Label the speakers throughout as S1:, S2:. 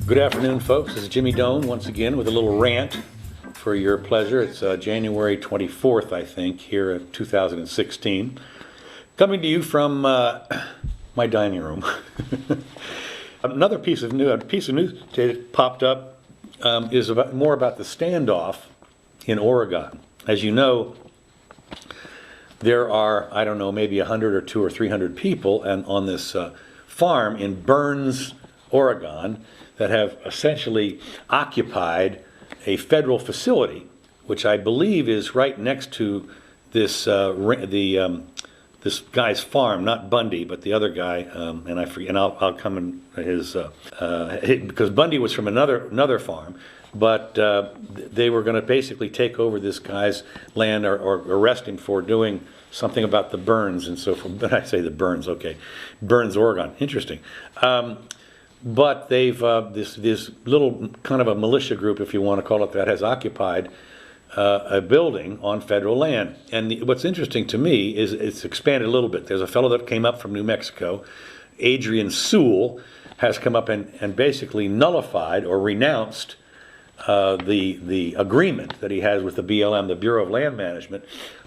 S1: Good afternoon, folks. This is Jimmy Doane once again with a little rant for your pleasure. It's January 24th, I think, here in 2016. Coming to you from my dining room. Another piece of news that popped up is more about the standoff in Oregon. As you know, there are, I don't know, maybe 100 or 200 or 300 people on this farm in Burns, Oregon, that have essentially occupied a federal facility, which I believe is right next to this this guy's farm, not Bundy, but the other guy, and I forget. And I'll come in because Bundy was from another farm, but they were going to basically take over this guy's land or arrest him for doing something about the burns and so forth. But I say the burns, okay, Burns, Oregon, interesting. But they've this little kind of a militia group, if you want to call it that, has occupied a building on federal land. And what's interesting to me is it's expanded a little bit. There's a fellow that came up from New Mexico, Adrian Sewell, has come up and basically nullified or renounced the agreement that he has with the BLM, the Bureau of Land Management,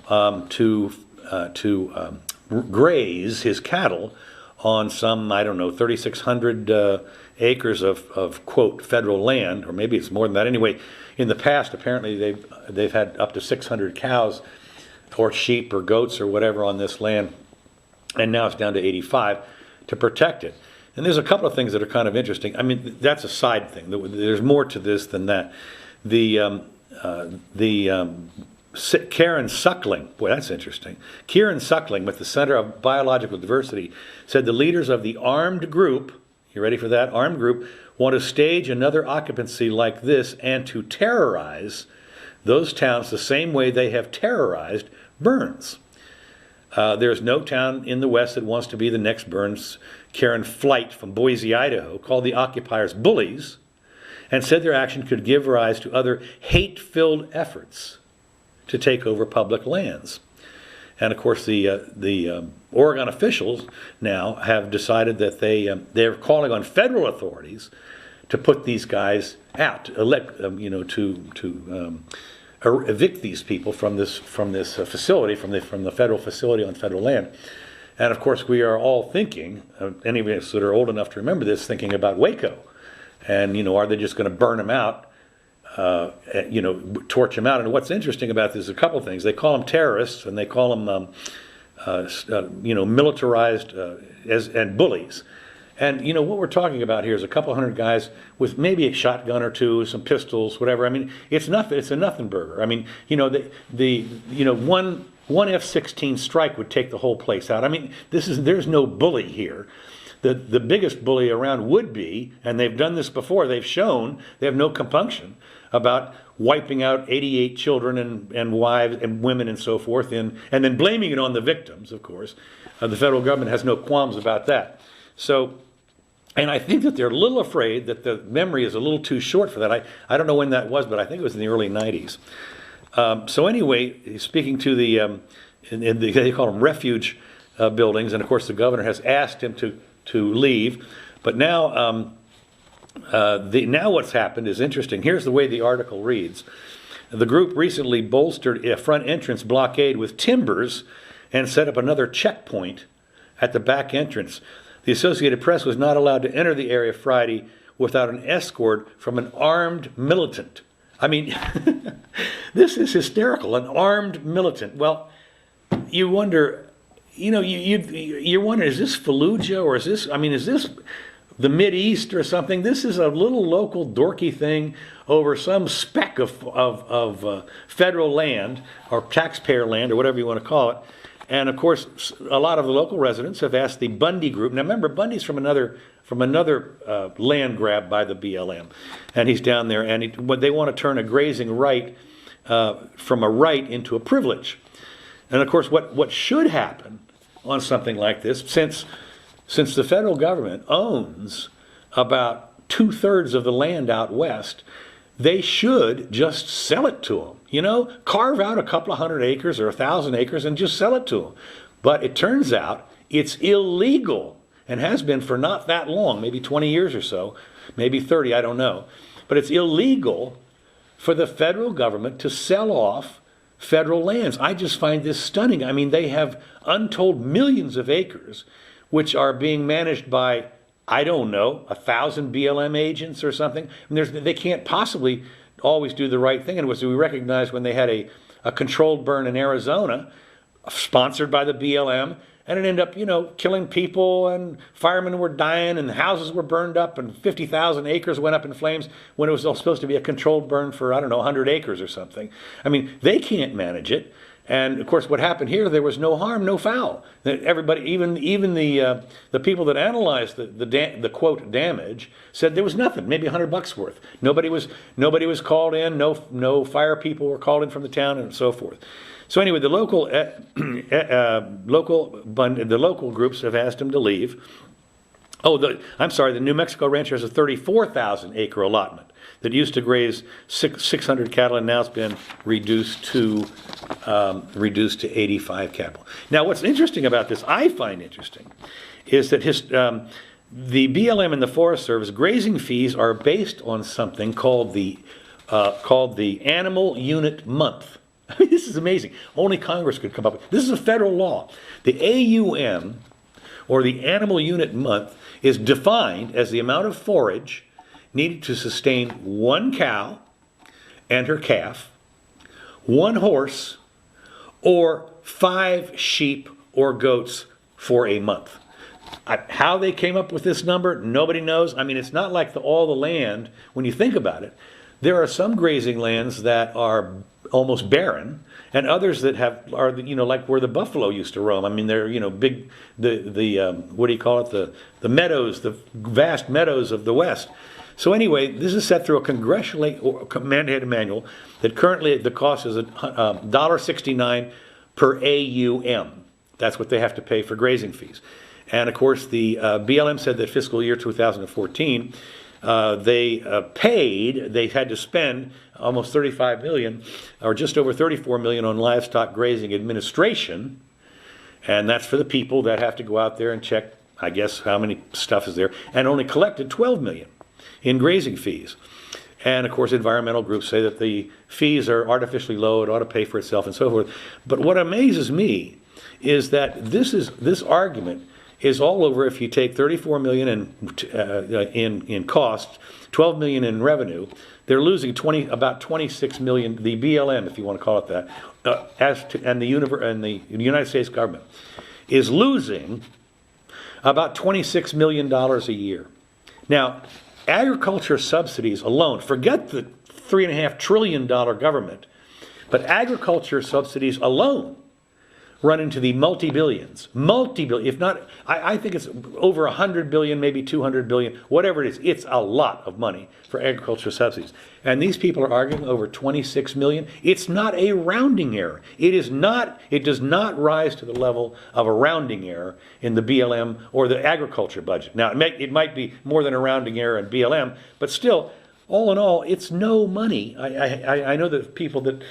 S1: to graze his cattle on some, I don't know, 3,600 acres of quote federal land, or maybe it's more than that. Anyway, in the past, apparently they've had up to 600 cows or sheep or goats or whatever on this land, and now it's down to 85 to protect it. And there's a couple of things that are kind of interesting. I mean, that's a side thing. There's more to this than that. Karen Suckling, boy, that's interesting. Karen Suckling with the Center of Biological Diversity said the leaders of the armed group, you ready for that? Armed group want to stage another occupancy like this and to terrorize those towns the same way they have terrorized Burns. There's no town in the West that wants to be the next Burns. Karen Flight from Boise, Idaho, called the occupiers bullies and said their action could give rise to other hate-filled efforts to take over public lands. And of course, the Oregon officials now have decided that they're calling on federal authorities to put these guys out, to evict these people from this facility, from the federal facility on federal land. And of course, we are all thinking, any of us that are old enough to remember this, thinking about Waco, and are they just going to burn them out? Torch them out. And what's interesting about this is a couple of things. They call them terrorists, and they call them, militarized and bullies. And what we're talking about here is a couple hundred guys with maybe a shotgun or two, some pistols, whatever. I mean, it's nothing. It's a nothing burger. I mean, one F-16 strike would take the whole place out. I mean, there's no bully here. The biggest bully around would be, and they've done this before, they've shown they have no compunction about wiping out 88 children and wives and women and so forth, and then blaming it on the victims, of course. The federal government has no qualms about that. So, and I think that they're a little afraid that the memory is a little too short for that. I don't know when that was, but I think it was in the early 90s. So anyway, speaking to they call them refuge buildings, and of course the governor has asked him to leave, but now now what's happened is interesting. Here's the way the article reads. The group recently bolstered a front entrance blockade with timbers and set up another checkpoint at the back entrance. The Associated Press was not allowed to enter the area Friday without an escort from an armed militant. I mean, this is hysterical, an armed militant. Well, you wonder, you wonder, is this Fallujah, or is this the Mideast or something? This is a little local dorky thing over some speck of federal land or taxpayer land or whatever you want to call it. And of course, a lot of the local residents have asked the Bundy group. Now remember, Bundy's from another land grab by the BLM, and he's down there, and they want to turn a grazing right from a right into a privilege. And of course, what should happen on something like this, since the federal government owns about 2/3 of the land out west, they should just sell it to them. Carve out a couple of 100 acres or 1,000 acres and just sell it to them. But it turns out it's illegal, and has been for not that long, maybe 20 years or so, maybe 30, I don't know. But it's illegal for the federal government to sell off federal lands. I just find this stunning. I mean, they have untold millions of acres, which are being managed by, I don't know, 1,000 BLM agents or something. I mean, they can't possibly always do the right thing. And we recognized when they had a controlled burn in Arizona, sponsored by the BLM, and it ended up, killing people, and firemen were dying, and houses were burned up, and 50,000 acres went up in flames when it was supposed to be a controlled burn for, I don't know, 100 acres or something. I mean, they can't manage it. And of course, what happened here, there was no harm, no foul. Everybody, even the people that analyzed the quote damage, said there was nothing, maybe $100 worth. Nobody was called in. No fire people were called in from the town, and so forth. So anyway, the local groups have asked him to leave. Oh, I'm sorry. The New Mexico rancher has a 34,000 acre allotment that used to graze 600 cattle, and now it's been reduced to 85 cattle. Now, what's interesting about this, I find interesting, is that the BLM and the Forest Service grazing fees are based on something called the Animal Unit Month. I mean, this is amazing. Only Congress could come up with this. Is a federal law. The AUM, or the Animal Unit Month, is defined as the amount of forage needed to sustain one cow and her calf, one horse, or 5 sheep or goats for a month. How they came up with this number, nobody knows. I mean, it's not like all the land, when you think about it. There are some grazing lands that are almost barren, and others that are like where the buffalo used to roam. I mean, they're big, what do you call it, the meadows, the vast meadows of the West. So anyway, this is set through a congressionally mandated manual that currently the cost is $1.69 per AUM. That's what they have to pay for grazing fees. And of course, the BLM said that fiscal year 2014. They had to spend almost $35 million, or just over $34 million, on livestock grazing administration, and that's for the people that have to go out there and check, I guess, how many stuff is there, and only collected $12 million in grazing fees. And of course, environmental groups say that the fees are artificially low, it ought to pay for itself, and so forth. But what amazes me is that this argument is all over. If you take $34 million in costs, $12 million in revenue, they're losing about $26 million. The BLM, if you want to call it that, and the United States government is losing about $26 million a year. Now, agriculture subsidies alone, forget the $3.5 trillion government, but agriculture subsidies alone run into the multi-billions, if not, I think it's over 100 billion, maybe 200 billion, whatever it is. It's a lot of money for agriculture subsidies. And these people are arguing over 26 million. It's not a rounding error. It does not rise to the level of a rounding error in the BLM or the agriculture budget. Now, it might be more than a rounding error in BLM, but still, all in all, it's no money. I know that people that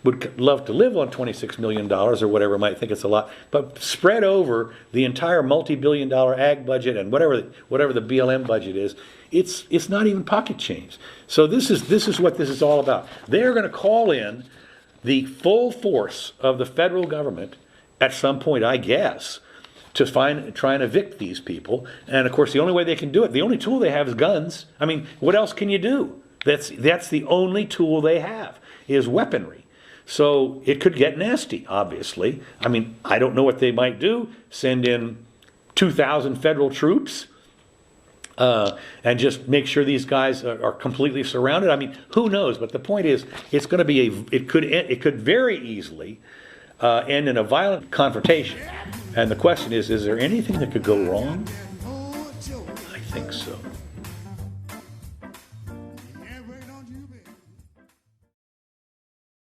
S1: would love to live on $26 million or whatever might think it's a lot, but spread over the entire multi-billion-dollar ag budget and whatever the BLM budget is, it's not even pocket change. So this is what this is all about. They're going to call in the full force of the federal government at some point, I guess, to try and evict these people. And of course, the only way they can do it, the only tool they have is guns. I mean, what else can you do? That's the only tool they have, is weaponry. So it could get nasty, obviously. I mean, I don't know what they might do. Send in 2,000 federal troops and just make sure these guys are completely surrounded. I mean, who knows? But the point is, it's going to be it could very easily end in a violent confrontation. And the question is there anything that could go wrong?